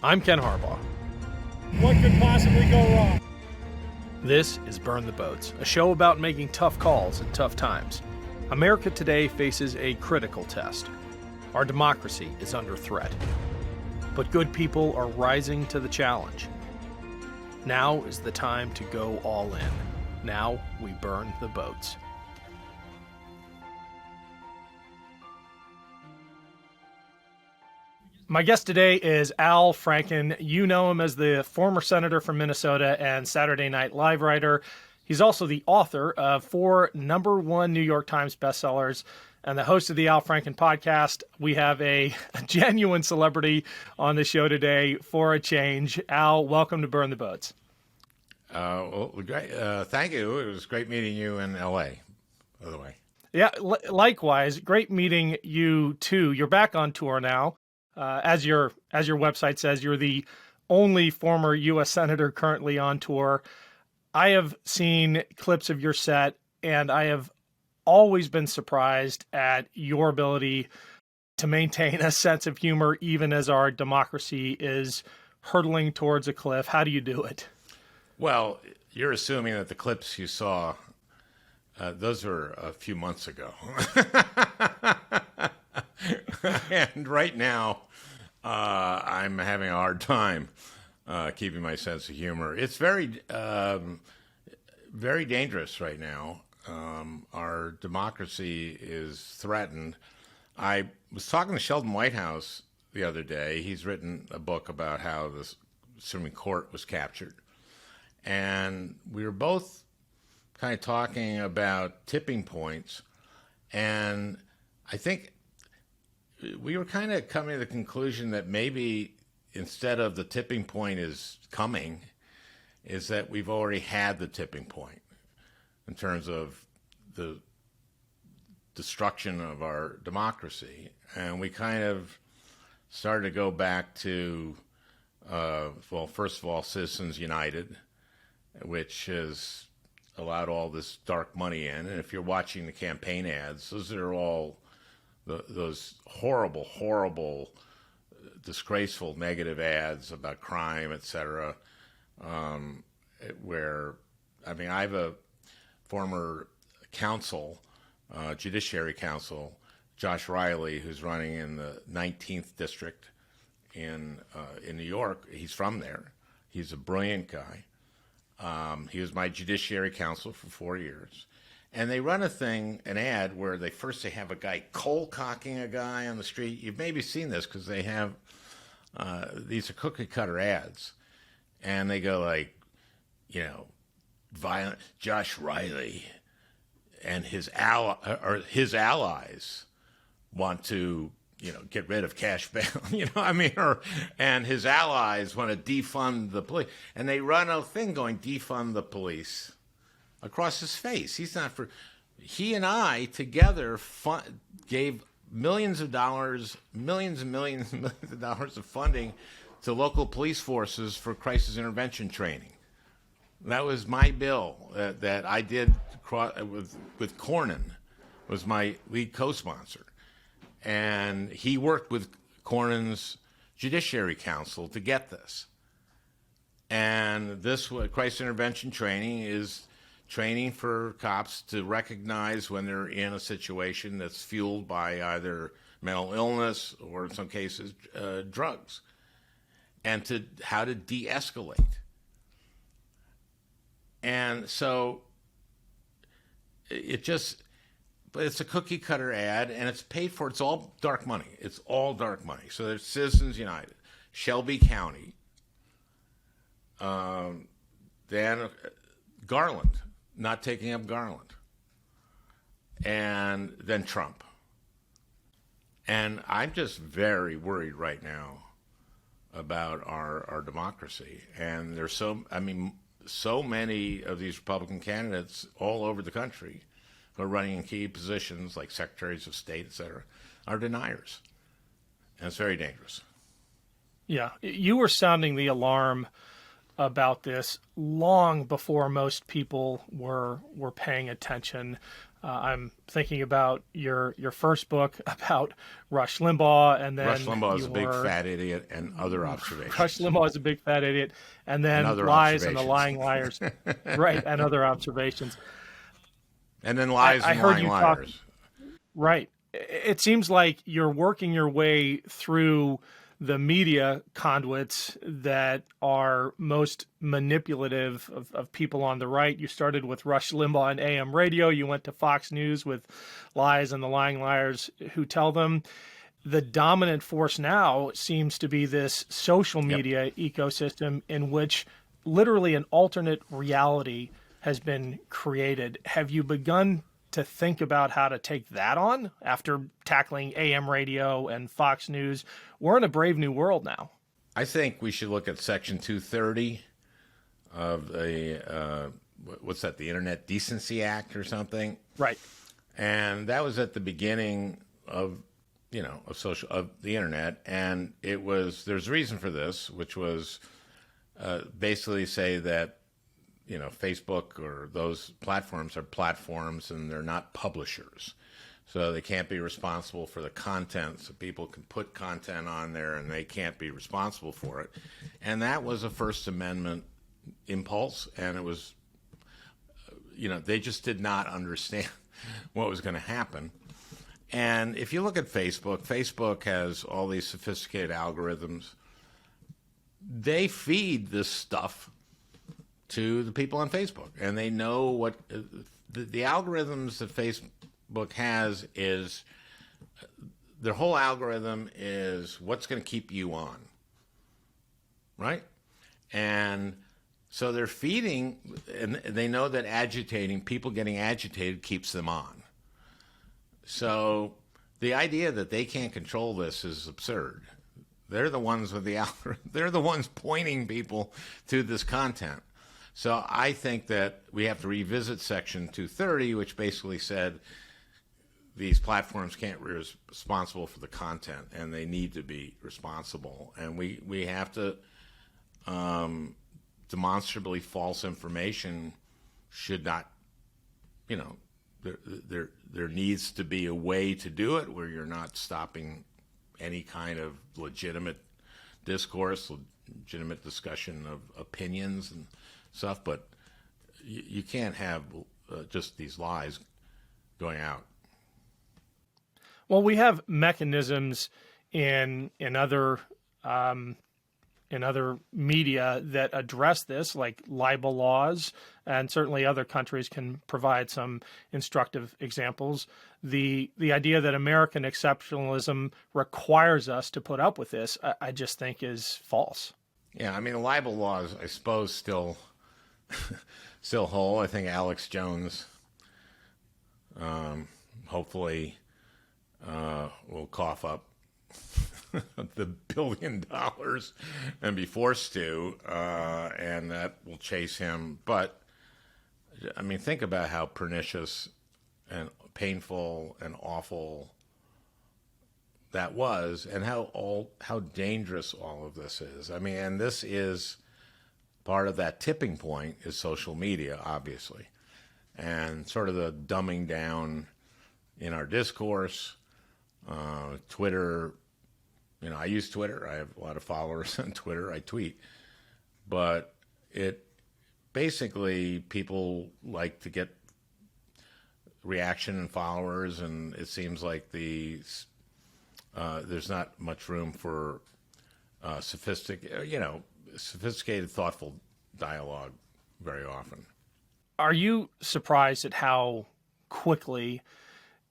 I'm Ken Harbaugh. What could possibly go wrong? This is Burn the Boats, a show about making tough calls in tough times. America today faces a critical test. Our democracy is under threat. But good people are rising to the challenge. Now is the time to go all in. Now we burn the boats. My guest today is Al Franken. You know him as the former senator from Minnesota and Saturday Night Live writer. He's also the author of 4 #1 New York Times bestsellers and the host of the Al Franken podcast. We have a genuine celebrity on the show today for a change. Al, welcome to Burn the Boats. Well, great. Thank you. It was great meeting you in L.A., by the way. Yeah, likewise. Great meeting you, too. You're back on tour now. As your website says, you're the only former U.S. senator currently on tour. I have seen clips of your set, and I have always been surprised at your ability to maintain a sense of humor, even as our democracy is hurtling towards a cliff. How do you do it? Well, you're assuming that the clips you saw, those were a few months ago. And right now, I'm having a hard time keeping my sense of humor. It's very, very dangerous right now. Our democracy is threatened. I was talking to Sheldon Whitehouse the other day. He's written a book about how the Supreme Court was captured. And we were both kind of talking about tipping points. And I think we were kind of coming to the conclusion that maybe instead of the tipping point is coming, is that we've already had the tipping point in terms of the destruction of our democracy. And we kind of started to go back to, well, first of all, Citizens United, which has allowed all this dark money in. And if you're watching the campaign ads, those are all those horrible, horrible, disgraceful negative ads about crime, et cetera, where, I mean, I have a former counsel, judiciary counsel, Josh Riley, who's running in the 19th district in New York. He's from there. He's a brilliant guy. He was my judiciary counsel for 4 years. And they run an ad where they have a guy cold cocking a guy on the street. You've maybe seen this because they have, these are cookie cutter ads. And they go like, you know, violent Josh Riley and his allies want to, you know, get rid of cash bail, you know, I mean, and his allies want to defund the police. And they run a thing going, defund the police, across his face. He and I together gave millions and millions and millions of dollars of funding to local police forces for crisis intervention training. That was my bill that I did with Cornyn, was my lead co-sponsor. And he worked with Cornyn's Judiciary Council to get this. And this crisis intervention training is training for cops to recognize when they're in a situation that's fueled by either mental illness or, in some cases, drugs, and how to de-escalate. And so but it's a cookie cutter ad, and it's paid for. It's all dark money. It's all dark money. So there's Citizens United, Shelby County, then Garland, not taking up Garland, and then Trump. And I'm just very worried right now about our democracy. And there's so many of these Republican candidates all over the country who are running in key positions like secretaries of state, et cetera, are deniers. And it's very dangerous. Yeah, you were sounding the alarm about this long before most people were paying attention. I'm thinking about your first book about Rush Limbaugh, and then Rush Limbaugh is a big fat idiot, and other observations. Rush Limbaugh is a big fat idiot, and And then other Lies and the observations. Lying Liars, right, and other observations. And then Lies I and heard Lying you talk. Liars. Right. It seems like you're working your way through the media conduits that are most manipulative of people on the right. You started with Rush Limbaugh and AM radio. You went to Fox News with Lies and the Lying Liars Who Tell Them. The dominant force now seems to be this social media ecosystem in which literally an alternate reality has been created. Have you begun to think about how to take that on after tackling AM radio and Fox News? We're in a brave new world now. I think we should look at Section 230 of the, what's that, the Internet Decency Act or something? Right. And that was at the beginning of, of the Internet. And there's a reason for this, which was basically say that, Facebook or those platforms are platforms and they're not publishers. So they can't be responsible for the content. So people can put content on there and they can't be responsible for it. And that was a First Amendment impulse. And it was, they just did not understand what was going to happen. And if you look at Facebook has all these sophisticated algorithms. They feed this stuff to the people on Facebook, and they know what the algorithms that Facebook has is. Their whole algorithm is what's going to keep you on, right? And so they're feeding, and they know that people getting agitated keeps them on. So the idea that they can't control this is absurd. They're the ones with the algorithm. They're the ones pointing people to this content. So I think that we have to revisit Section 230, which basically said these platforms can't be responsible for the content, and they need to be responsible. And we have to demonstrably false information should not, there needs to be a way to do it where you're not stopping any kind of legitimate discourse, legitimate discussion of opinions and stuff, but you can't have just these lies going out. Well, we have mechanisms in other media that address this, like libel laws, and certainly other countries can provide some instructive examples. The idea that American exceptionalism requires us to put up with this, I just think is false. Yeah, I mean, the libel laws, I suppose, still hold. I think Alex Jones, hopefully, will cough up the $1 billion and be forced to, and that will chase him. But I mean, think about how pernicious and painful and awful that was, and how dangerous all of this is. I mean, and this is part of that tipping point is social media, obviously, and sort of the dumbing down in our discourse. Twitter, I use Twitter. I have a lot of followers on Twitter. I tweet, but it basically people like to get reaction and followers, and it seems like there's not much room for sophisticated, thoughtful dialogue very often. Are you surprised at how quickly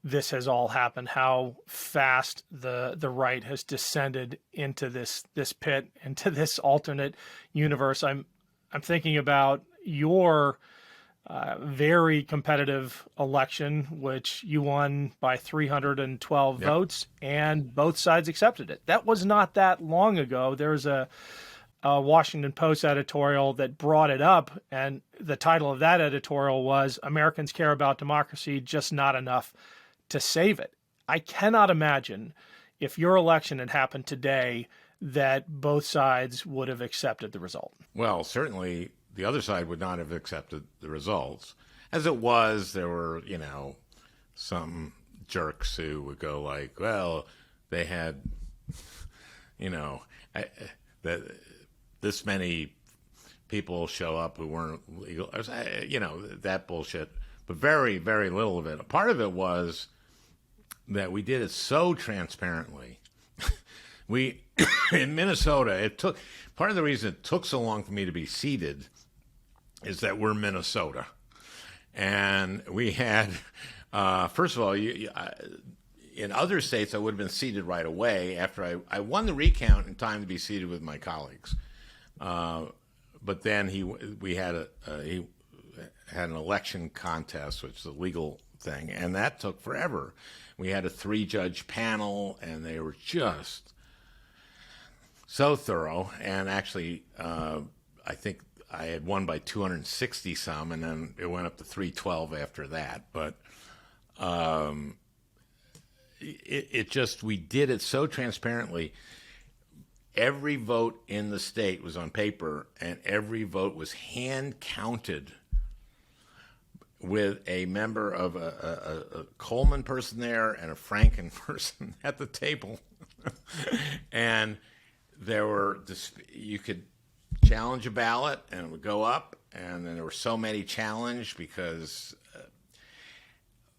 this has all happened, how fast the right has descended into this pit, into this alternate universe? I'm thinking about your very competitive election, which you won by 312 votes, and both sides accepted it. That was not that long ago. There was a Washington Post editorial that brought it up, and the title of that editorial was "Americans Care About Democracy, Just Not Enough to Save It." I cannot imagine if your election had happened today that both sides would have accepted the result. Well, certainly the other side would not have accepted the results. As it was, there were, some jerks who would go like, well, they had, you know, that this many people show up who weren't legal, you know, that bullshit. But very, very little of it. Part of it was that we did it so transparently. We, in Minnesota, part of the reason it took so long for me to be seated is that we're Minnesota. And we had, first of all, in other states, I would have been seated right away after I won the recount in time to be seated with my colleagues. But then he had an election contest, which is a legal thing, and that took forever. We had a 3-judge panel, and they were just so thorough. And actually, I think I had won by 260 some, and then it went up to 312 after that. But we did it so transparently. Every vote in the state was on paper, and every vote was hand counted with a member of a Coleman person there and a Franken person at the table. And you could challenge a ballot and it would go up, and then there were so many challenged because,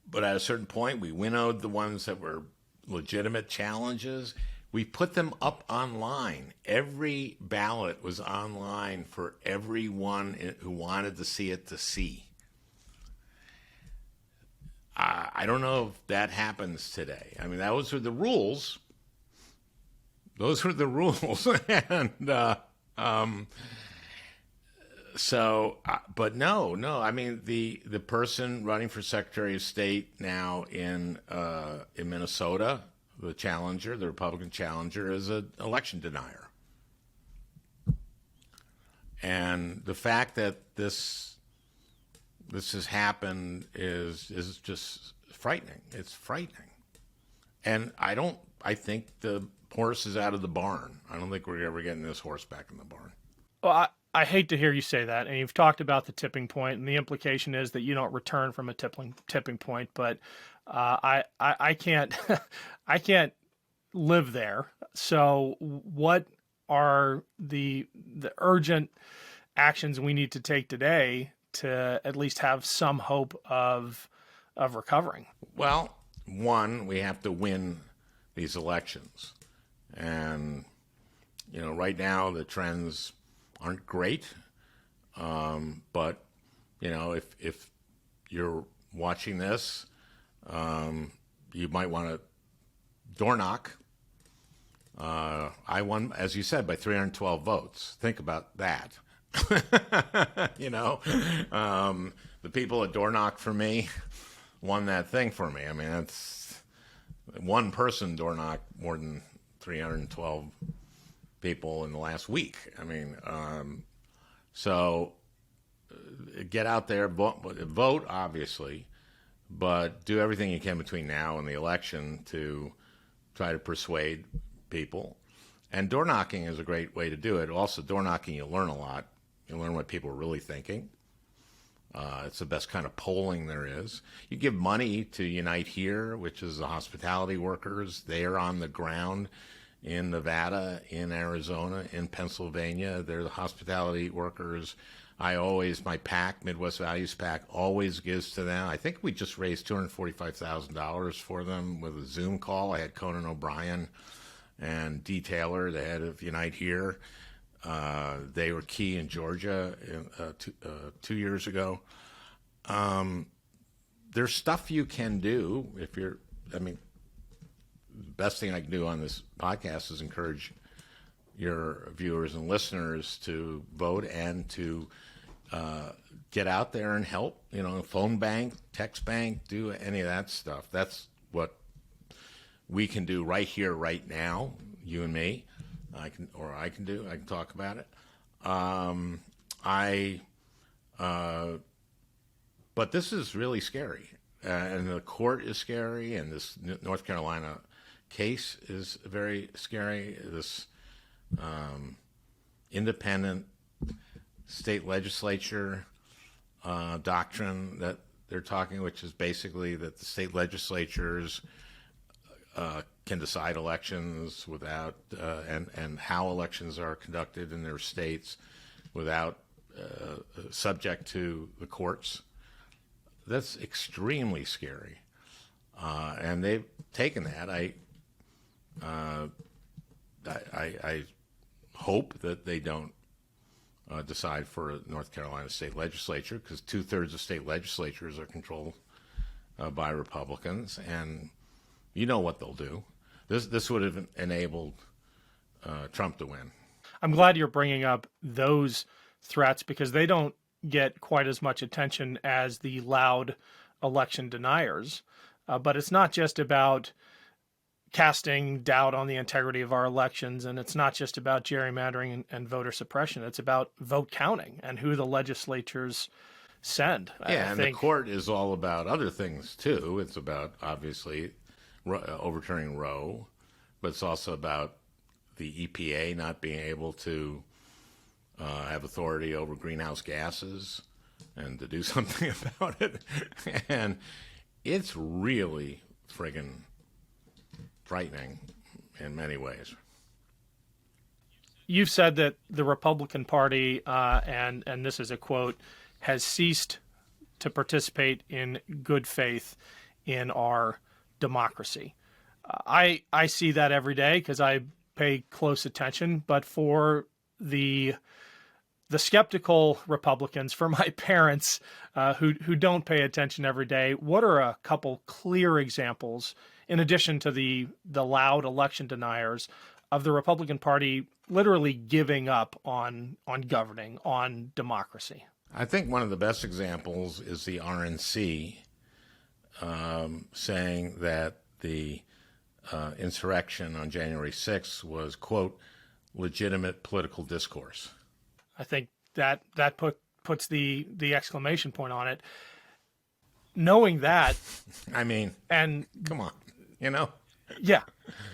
but at a certain point we winnowed the ones that were legitimate challenges. We put them up online. Every ballot was online for everyone who wanted to see it to see. I don't know if that happens today. I mean, those were the rules. Those were the rules. And but no. I mean, the person running for Secretary of State now in Minnesota, the challenger, the Republican challenger, is an election denier. And the fact that this has happened is just frightening. It's frightening. And I think the horse is out of the barn. I don't think we're ever getting this horse back in the barn. Well, I hate to hear you say that. And you've talked about the tipping point, and the implication is that you don't return from a tipping point. But I can't I can't live there. So what are the urgent actions we need to take today to at least have some hope of recovering? Well, one, we have to win these elections. And, you know, right now the trends aren't great. But, you know, if you're watching this, you might want to door knock. I won, as you said, by 312 votes. Think about that. You know, the people that door knocked for me won that thing for me. I mean, that's one person door knocked more than 312 people in the last week. I mean, so get out there, vote obviously, but do everything you can between now and the election to try to persuade people. And door knocking is a great way to do it. Also, door knocking, you learn a lot. You learn what people are really thinking. It's the best kind of polling there is. You give money to Unite Here, which is the hospitality workers. They are on the ground in Nevada, in Arizona, in Pennsylvania. They're the hospitality workers. My PAC, Midwest Values PAC, always gives to them. I think we just raised $245,000 for them with a Zoom call. I had Conan O'Brien and Dee Taylor, the head of Unite Here. They were key in Georgia 2 years ago. There's stuff you can do the best thing I can do on this podcast is encourage your viewers and listeners to vote and to get out there and help, phone bank, text bank, do any of that stuff. That's what we can do right here, right now, you and me. I can talk about it. But this is really scary. And the court is scary, and this North Carolina case is very scary. This independent state legislature doctrine that they're talking, which is basically that the state legislatures can decide elections without and how elections are conducted in their states without subject to the courts. That's extremely scary, and they've taken that. I hope that they don't decide for a North Carolina state legislature, because 2/3 of state legislatures are controlled by Republicans, and you know what they'll do. This would have enabled Trump to win. I'm glad you're bringing up those threats, because they don't get quite as much attention as the loud election deniers. But it's not just about casting doubt on the integrity of our elections, and it's not just about gerrymandering and voter suppression. It's about vote counting and who the legislatures send. Yeah, and the court is all about other things too. It's about, obviously, overturning Roe, but it's also about the EPA not being able to have authority over greenhouse gases and to do something about it. And it's really friggin' frightening in many ways. You've said that the Republican Party, and this is a quote, has ceased to participate in good faith in our democracy. I see that every day because I pay close attention, but for the skeptical Republicans, for my parents who don't pay attention every day, what are a couple clear examples, in addition to the loud election deniers, of the Republican Party literally giving up on governing, on democracy? I think one of the best examples is the RNC saying that the insurrection on January 6th was, quote, legitimate political discourse. I think that puts the exclamation point on it. Knowing that, I mean, and come on, you know. Yeah,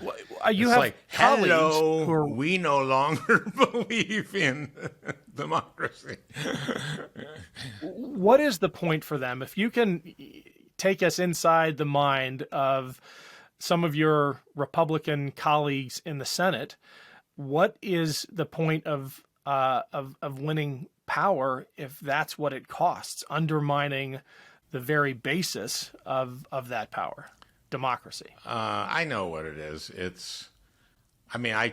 you it's have like, colleagues hello, who are, we no longer believe in democracy. What is the point for them? If you can take us inside the mind of some of your Republican colleagues in the Senate, what is the point of winning power if that's what it costs, undermining the very basis of that power, democracy? I know what it is. I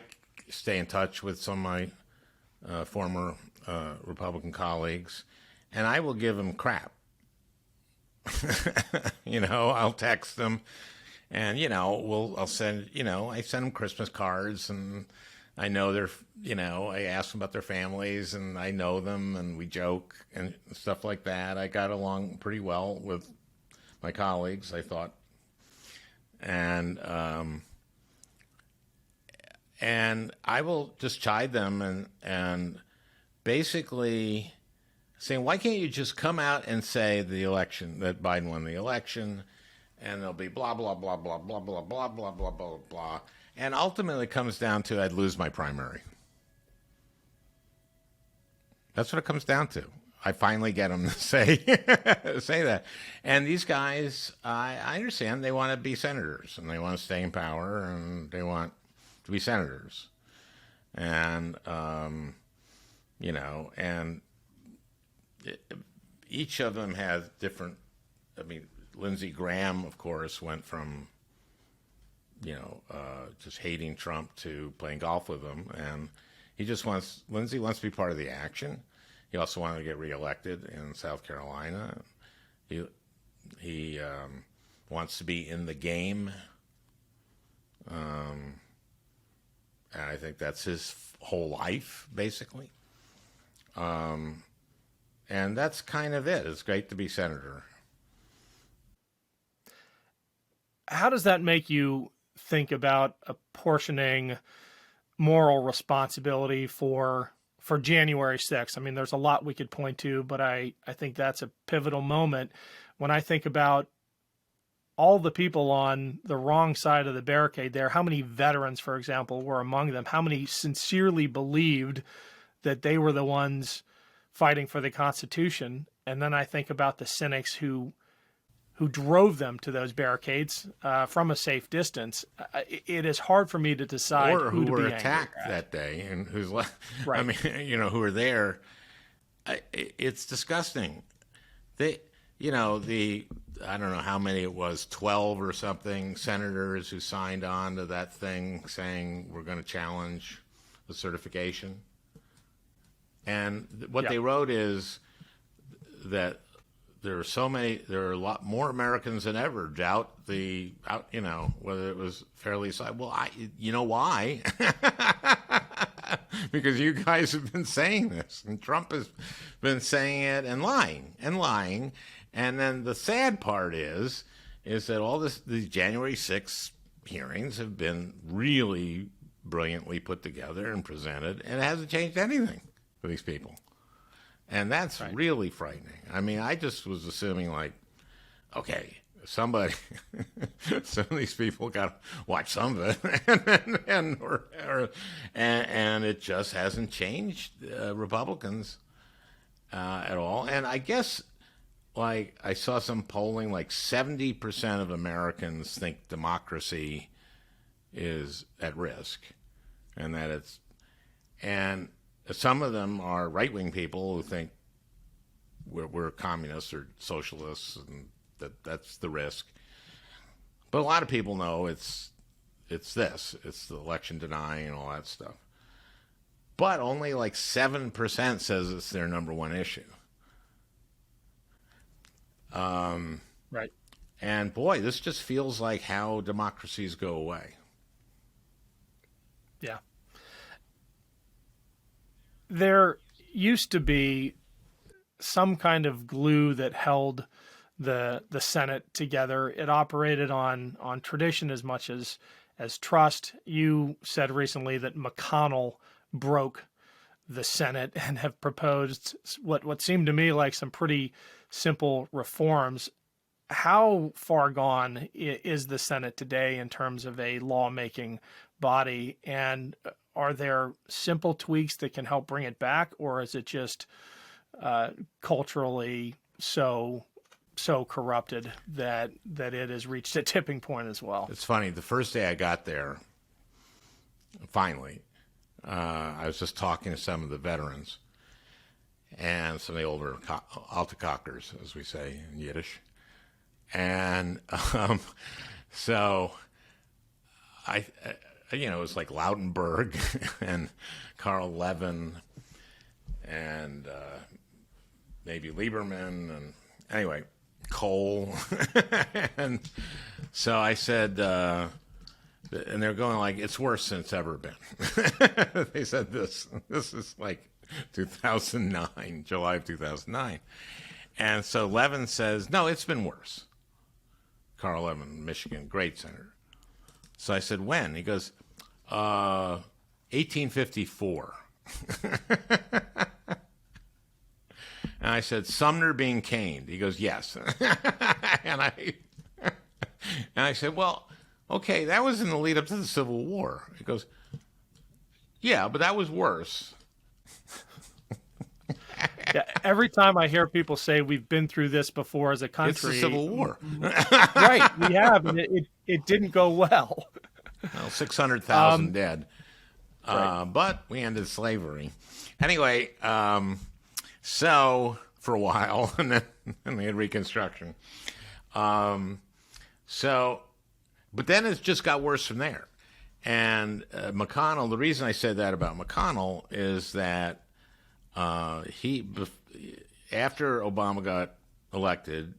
stay in touch with some of my former Republican colleagues, and I will give them crap. I'll text them, and I'll send. I send them Christmas cards, and I know I ask them about their families, and I know them, and we joke and stuff like that. I got along pretty well with my colleagues, I thought, and I will just chide them and basically saying, why can't you just come out and say that Biden won the election, and there'll be blah blah blah blah blah blah blah blah blah blah blah. And ultimately it comes down to I'd lose my primary. That's what it comes down to. I finally get them to say that. And these guys, I understand they want to be senators, and they want to stay in power, and they want to be senators. And, and each of them has different, Lindsey Graham, of course, went from just hating Trump to playing golf with him. And Lindsey wants to be part of the action. He also wanted to get reelected in South Carolina. He wants to be in the game. And I think that's his whole life, basically. And that's kind of it. It's great to be senator. How does that make you think about apportioning moral responsibility for January 6th? There's a lot we could point to, but I think that's a pivotal moment. When I think about all the people on the wrong side of the barricade there, how many veterans, for example, were among them? How many sincerely believed that they were the ones fighting for the Constitution? And then I think about the cynics who who drove them to those barricades from a safe distance. It is hard for me to decide or who to were be attacked angry at. that day and who's I Right. mean, who were there. It's disgusting. They, I don't know how many it was, 12 or something senators who signed on to that thing saying we're going to challenge the certification. And what they wrote is that there are a lot more Americans than ever doubt whether it was fairly decided. Well, you know why? Because you guys have been saying this, and Trump has been saying it and lying. And then the sad part is that these January 6th hearings have been really brilliantly put together and presented, and it hasn't changed anything for these people. And that's really frightening. I mean, I just was assuming, like, okay, some of these people got to watch some of it, and it just hasn't changed Republicans at all. And I guess, like, I saw some polling, like 70% of Americans think democracy is at risk, and and some of them are right-wing people who think we're communists or socialists, and that's the risk. But a lot of people know it's the election denying and all that stuff. But only like 7% says it's their number one issue. Right. And boy, this just feels like how democracies go away. Yeah. There used to be some kind of glue that held the Senate together. It operated on tradition as much as trust. You said recently that McConnell broke the Senate and have proposed what seemed to me like some pretty simple reforms. How far gone is the Senate today in terms of a lawmaking body? And are there simple tweaks that can help bring it back, or is it just culturally so corrupted that it has reached a tipping point as well? It's funny. The first day I got there, finally, I was just talking to some of the veterans and some of the older Altecockers, as we say in Yiddish. And so it was like Lautenberg and Carl Levin and maybe Lieberman and anyway, Cole. And so I said, and they're going like, it's worse than it's ever been. They said this is like 2009, July of 2009. And so Levin says, no, it's been worse. Carl Levin, Michigan, great senator. So I said, when? He goes, 1854. And I said, Sumner being caned. He goes, yes. And I said, well, okay, that was in the lead up to the Civil War. He goes, yeah, but that was worse. Yeah, every time I hear people say we've been through this before as a country, It's the Civil War. Right, we have, and it didn't go well. Well, 600,000 dead. Right. But we ended slavery. Anyway, so for a while, and then we had Reconstruction. But then it just got worse from there. And McConnell, the reason I said that about McConnell is that after Obama got elected,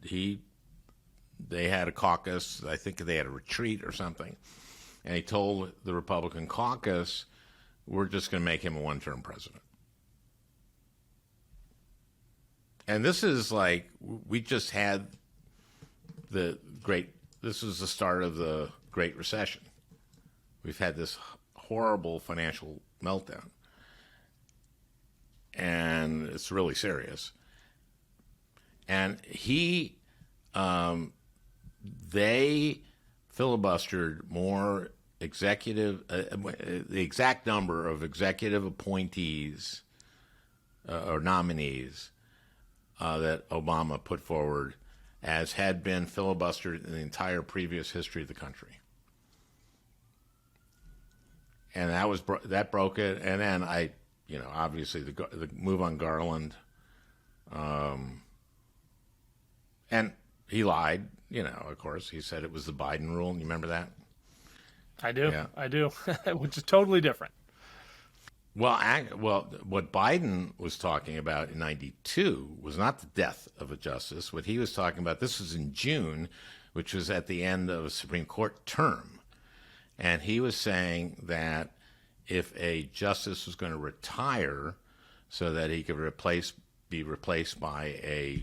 they had a caucus. I think they had a retreat or something. And he told the Republican caucus, we're just going to make him a one-term president. And this is like, we just had this was the start of the Great Recession. We've had this horrible financial meltdown. And it's really serious. And they filibustered more the exact number of executive appointees or nominees that Obama put forward as had been filibustered in the entire previous history of the country. And that broke it. And then obviously the move on Garland, and he lied. Of course, he said it was the Biden rule. You remember that? I do. Yeah. I do. Which is totally different. Well, what Biden was talking about in '92 was not the death of a justice. What he was talking about, this was in June, which was at the end of a Supreme Court term. And he was saying that if a justice was going to retire so that he could be replaced by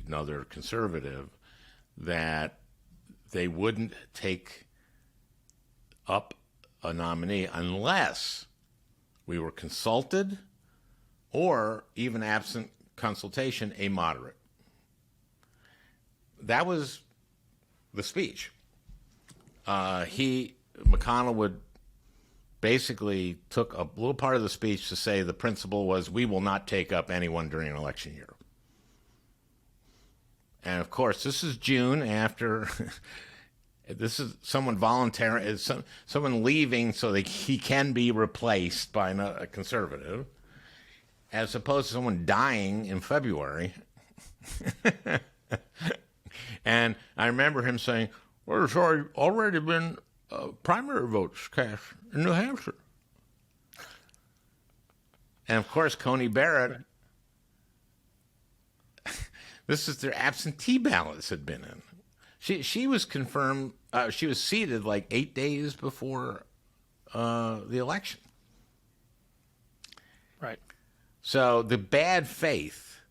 another conservative, that they wouldn't take up a nominee unless we were consulted, or even absent consultation, a moderate. That was the speech. McConnell would basically took a little part of the speech to say the principle was we will not take up anyone during an election year. And of course, this is June after. This is someone someone leaving so that he can be replaced by a conservative, as opposed to someone dying in February. And I remember him saying, well, there's already been primary votes cast in New Hampshire. And of course, Coney Barrett, this is their absentee ballots had been in. She was confirmed. She was seated like 8 days before the election. Right. So the bad faith,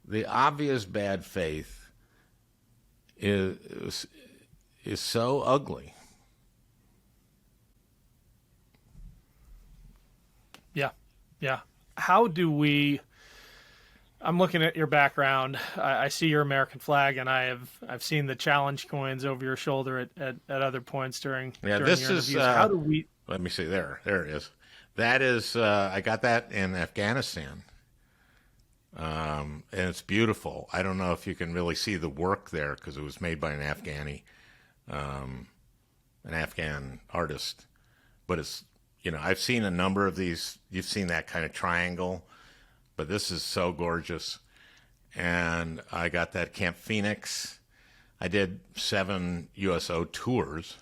the obvious bad faith, is so ugly. Yeah. Yeah. How do we? I'm looking at your background. I see your American flag, and I've seen the challenge coins over your shoulder at other points during this your interviews. is How do we? Let me see. There it is. That is. I got that in Afghanistan, and it's beautiful. I don't know if you can really see the work there because it was made by an Afghan artist, but it's I've seen a number of these. You've seen that kind of triangle. But this is so gorgeous. And I got that Camp Phoenix. I did 7 USO tours.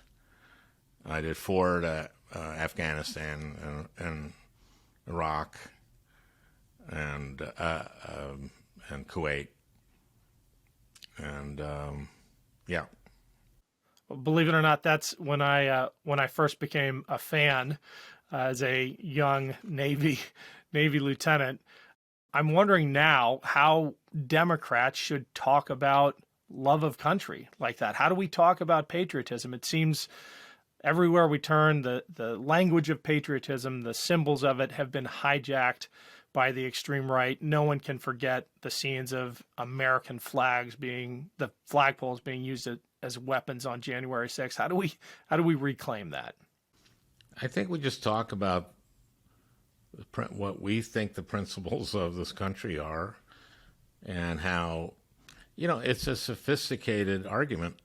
I did 4 to Afghanistan and Iraq and Kuwait. And yeah. Believe it or not, that's when I first became a fan as a young Navy lieutenant. I'm wondering now how Democrats should talk about love of country like that. How do we talk about patriotism? It seems everywhere we turn, the language of patriotism, the symbols of it have been hijacked by the extreme right. No one can forget the scenes of American flags the flagpoles being used as weapons on January 6th. How do we reclaim that? I think we just talk about what we think the principles of this country are, and how, it's a sophisticated argument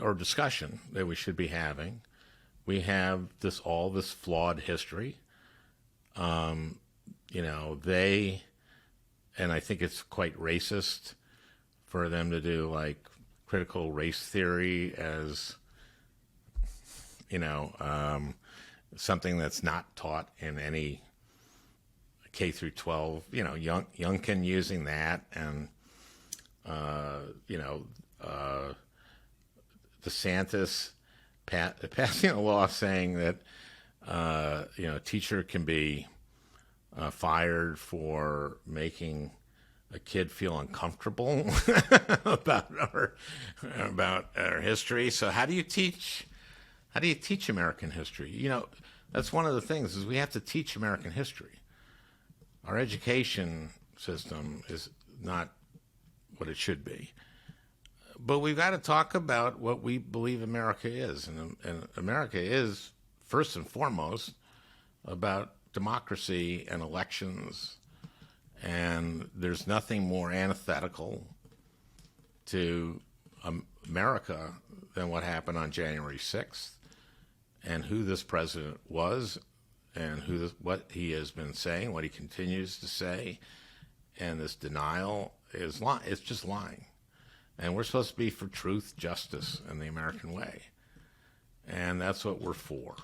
or discussion that we should be having. We have all this flawed history. And I think it's quite racist for them to do like critical race theory as, something that's not taught in any K through 12, Youngkin using that, and, DeSantis passing a law saying that, a teacher can be fired for making a kid feel uncomfortable about our history. So how do you teach American history? That's one of the things is we have to teach American history. Our education system is not what it should be. But we've got to talk about what we believe America is. And America is, first and foremost, about democracy and elections. And there's nothing more antithetical to America than what happened on January 6th, and who this president was, and what he has been saying, what he continues to say, and this denial is it's just lying. And we're supposed to be for truth, justice, and the American way, and that's what we're for.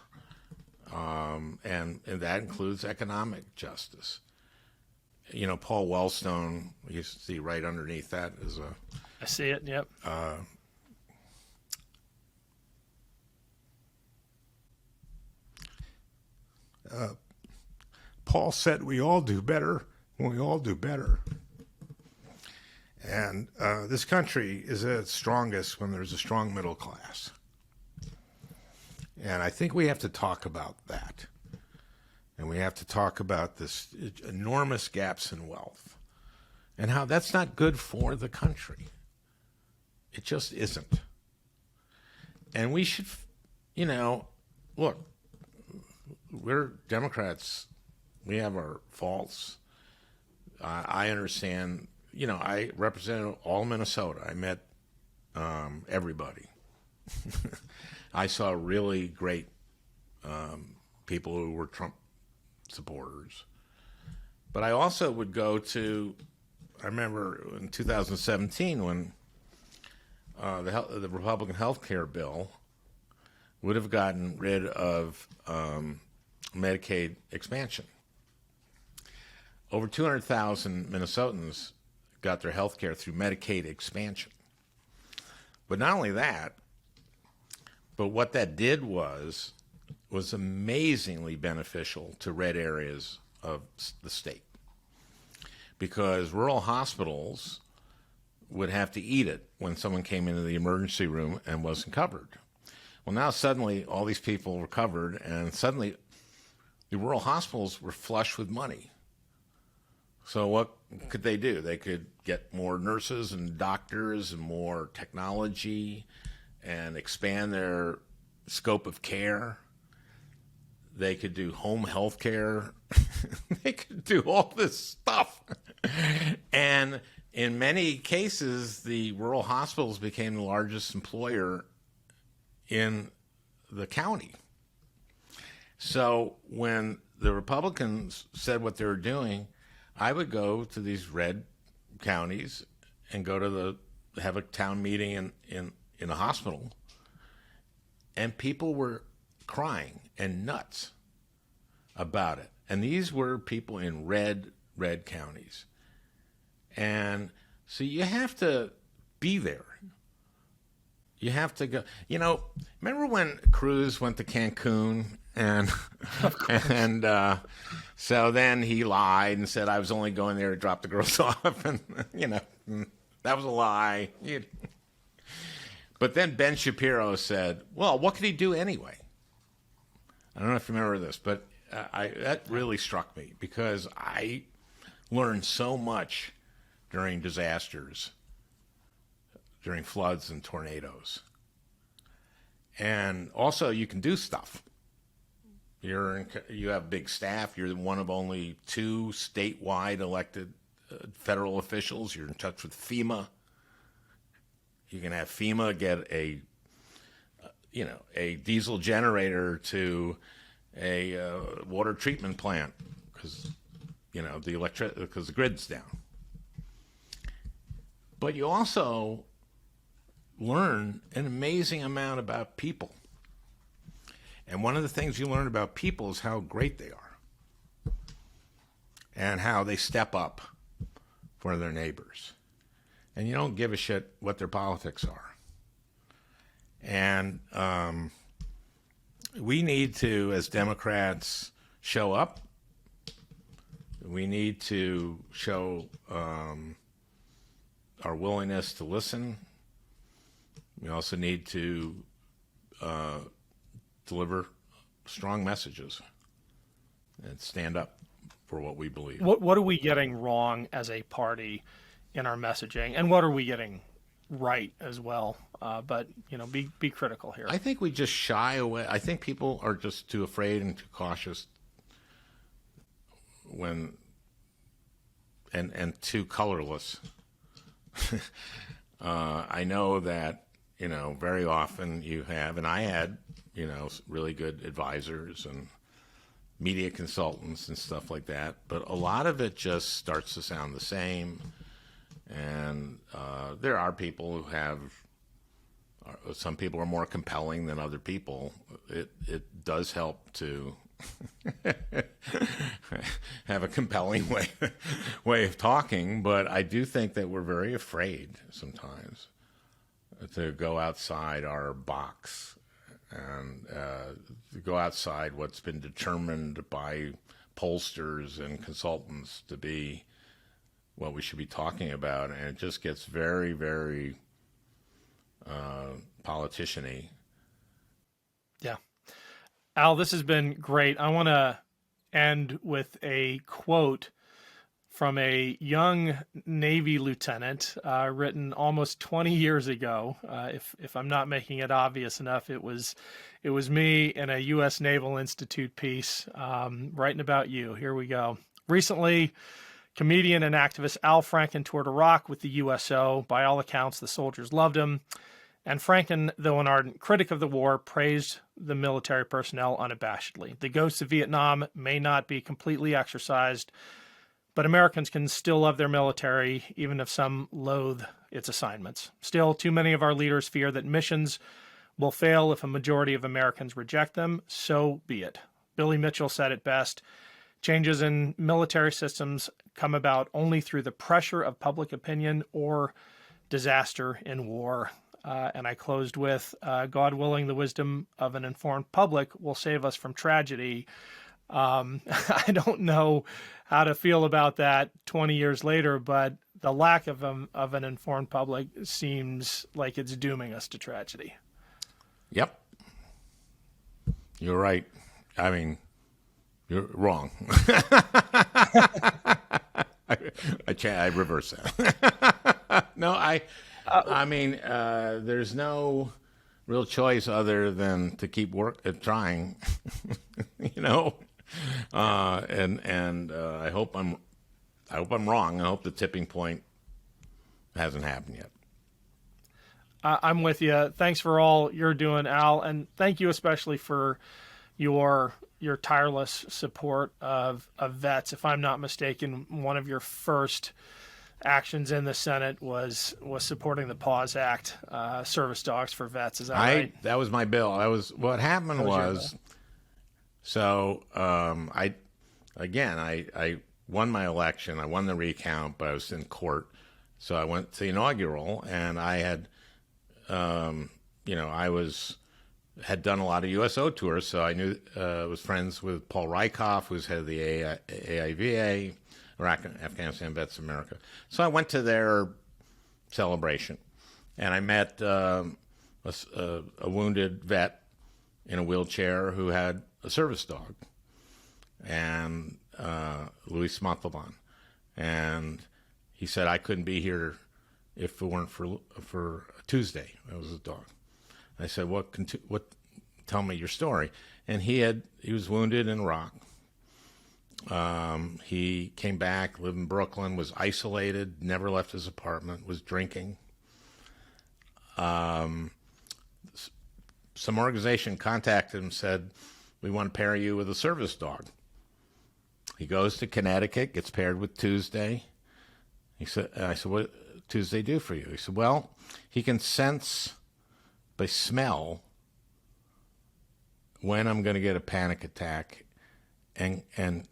And that includes economic justice. You know, Paul Wellstone, you see right underneath that is a... I see it, yep. Paul said we all do better when we all do better. And this country is at its strongest when there's a strong middle class. And I think we have to talk about that. And we have to talk about this enormous gaps in wealth and how that's not good for the country. It just isn't. And we should, you know, look, we're Democrats. We have our faults. I understand, you know, I represented all Minnesota. I met everybody. I saw really great people who were Trump supporters. But I also would go to, I remember in 2017 when the Republican health care bill would have gotten rid of Medicaid expansion. Over 200,000 Minnesotans got their health care through Medicaid expansion. But not only that, but what that did was amazingly beneficial to red areas of the state, because rural hospitals would have to eat it when someone came into the emergency room and wasn't covered. Well, now suddenly all these people were covered, and suddenly the rural hospitals were flush with money. So what could they do? They could get more nurses and doctors and more technology and expand their scope of care. They could do home health care. They could do all this stuff. And in many cases, the rural hospitals became the largest employer in the county. So when the Republicans said what they were doing, I would go to these red counties and go to have a town meeting in a hospital, and people were crying and nuts about it. And these were people in red counties. And so you have to be there. You have to go. You know, remember when Cruz went to Cancun and so then he lied and said I was only going there to drop the girls off, and you know that was a lie. But then Ben Shapiro said, "Well, what could he do anyway?" I don't know if you remember this, but that really struck me because I learned so much during disasters, during floods and tornadoes. And also, you can do stuff. You have big staff. You're one of only 2 statewide elected federal officials. You're in touch with FEMA. You can have FEMA get a diesel generator to a water treatment plant because the grid's down. But you also learn an amazing amount about people. And one of the things you learn about people is how great they are and how they step up for their neighbors. And you don't give a shit what their politics are. And we need to, as Democrats, show up. We need to show our willingness to listen. We also need to deliver strong messages and stand up for what we believe. What are we getting wrong as a party in our messaging, and what are we getting right as well? But be critical here. I think we just shy away. I think people are just too afraid and too cautious and too colorless I know that, very often you have, and I had, really good advisors and media consultants and stuff like that, but a lot of it just starts to sound the same. And there are people who have, some people are more compelling than other people. It does help to have a compelling way of talking, but I do think that we're very afraid sometimes to go outside our box and to go outside what's been determined by pollsters and consultants to be what we should be talking about, and it just gets very, very politician-y. Yeah. Al, this has been great. I want to end with a quote from a young Navy lieutenant written almost 20 years ago. If I'm not making it obvious enough, it was me in a U.S. Naval Institute piece writing about you. Here we go. Recently, comedian and activist Al Franken toured Iraq with the USO. By all accounts, the soldiers loved him. And Franken, though an ardent critic of the war, praised the military personnel unabashedly. The ghosts of Vietnam may not be completely exorcised, but Americans can still love their military, even if some loathe its assignments. Still, too many of our leaders fear that missions will fail if a majority of Americans reject them. So be it. Billy Mitchell said it best. Changes in military systems come about only through the pressure of public opinion or disaster in war. And I closed with, God willing, the wisdom of an informed public will save us from tragedy. I don't know how to feel about that 20 years later, but the lack of an informed public seems like it's dooming us to tragedy. Yep. You're right. I mean, you're wrong. I reverse that. No, I mean, there's no real choice other than to keep trying, and I hope I'm wrong. I hope the tipping point hasn't happened yet. I'm with you. Thanks for all you're doing, Al, and thank you especially for your tireless support of vets. If I'm not mistaken, one of your first actions in the Senate was supporting the PAWS Act, service dogs for vets. Is that right? That was my bill. What happened was, so I won my election. I won the recount, but I was in court. So I went to the inaugural, and I had, had done a lot of USO tours, so I knew I was friends with Paul Rykoff, who's head of the AIVA, Iraq and Afghanistan Vets of America. So I went to their celebration, and I met a wounded vet in a wheelchair who had a service dog, and Luis Montalban. And he said, I couldn't be here if it weren't for Tuesday. That was his dog. I said, tell me your story. And he was wounded in Iraq. He came back, lived in Brooklyn, was isolated, never left his apartment, was drinking. Some organization contacted him, said, we want to pair you with a service dog. He goes to Connecticut, gets paired with Tuesday. I said, what Tuesday do for you? He said, well, he can sense by smell when I'm going to get a panic attack and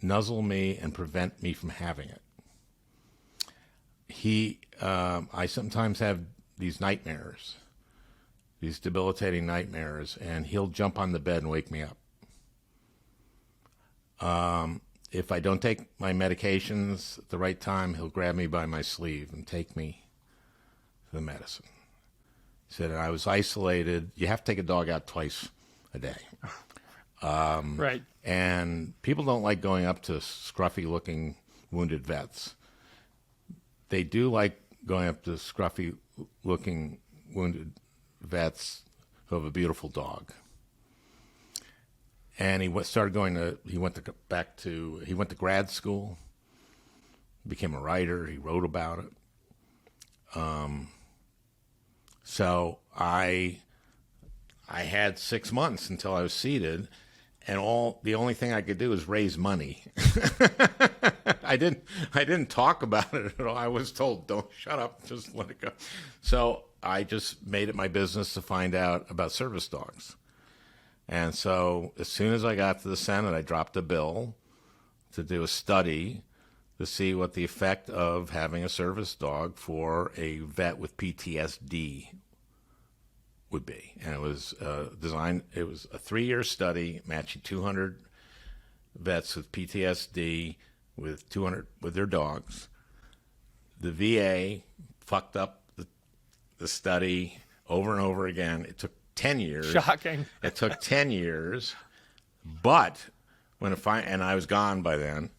nuzzle me and prevent me from having it. I sometimes have these nightmares, these debilitating nightmares, and he'll jump on the bed and wake me up. If I don't take my medications at the right time, he'll grab me by my sleeve and take me to the medicine. He said, I was isolated. You have to take a dog out twice a day. Right. And people don't like going up to scruffy-looking wounded vets. They do like going up to scruffy-looking wounded vets who have a beautiful dog. And he went to grad school, became a writer. He wrote about it. So I had 6 months until I was seated, and the only thing I could do was raise money. I didn't talk about it at all. I was told, don't shut up, just let it go. So I just made it my business to find out about service dogs. And so as soon as I got to the Senate, I dropped a bill to do a study to see what the effect of having a service dog for a vet with PTSD would be. And it was designed, it was a 3-year study matching 200 vets with PTSD with their dogs. The VA fucked up the study over and over again. It took 10 years. Shocking. It took 10 years, but and I was gone by then.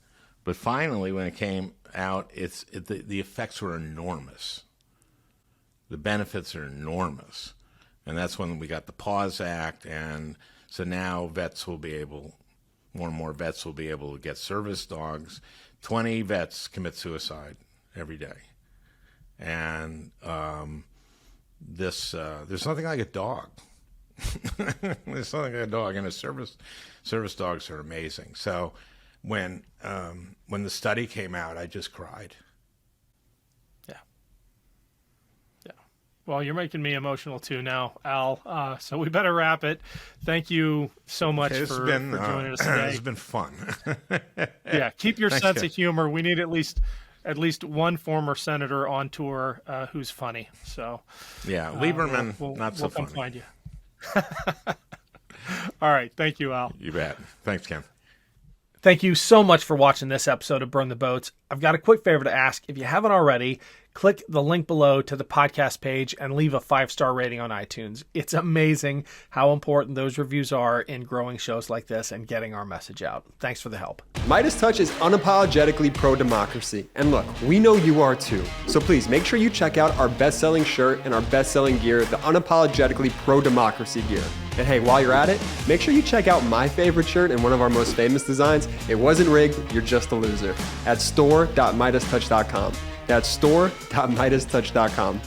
But finally, when it came out, the effects were enormous. The benefits are enormous. And that's when we got the PAWS Act, and so now more and more vets will be able to get service dogs. 20 vets commit suicide every day. And there's nothing like a dog. There's nothing like a dog, and service dogs are amazing. So when the study came out, I just cried. Well, you're making me emotional too now, Al. So we better wrap it. Thank you so much for joining us today. It's been fun. Yeah, keep your sense of humor. We need at least one former senator on tour who's funny. So yeah, Lieberman, not so funny. We'll come find you. All right, thank you, Al. You bet. Thanks, Ken. Thank you so much for watching this episode of Burn the Boats. I've got a quick favor to ask. If you haven't already, click the link below to the podcast page and leave a 5-star rating on iTunes. It's amazing how important those reviews are in growing shows like this and getting our message out. Thanks for the help. MeidasTouch is unapologetically pro-democracy. And look, we know you are too. So please make sure you check out our best-selling shirt and our best-selling gear, the unapologetically pro-democracy gear. And hey, while you're at it, make sure you check out my favorite shirt and one of our most famous designs. It wasn't rigged, you're just a loser. At store.meidastouch.com. That's store.meidastouch.com.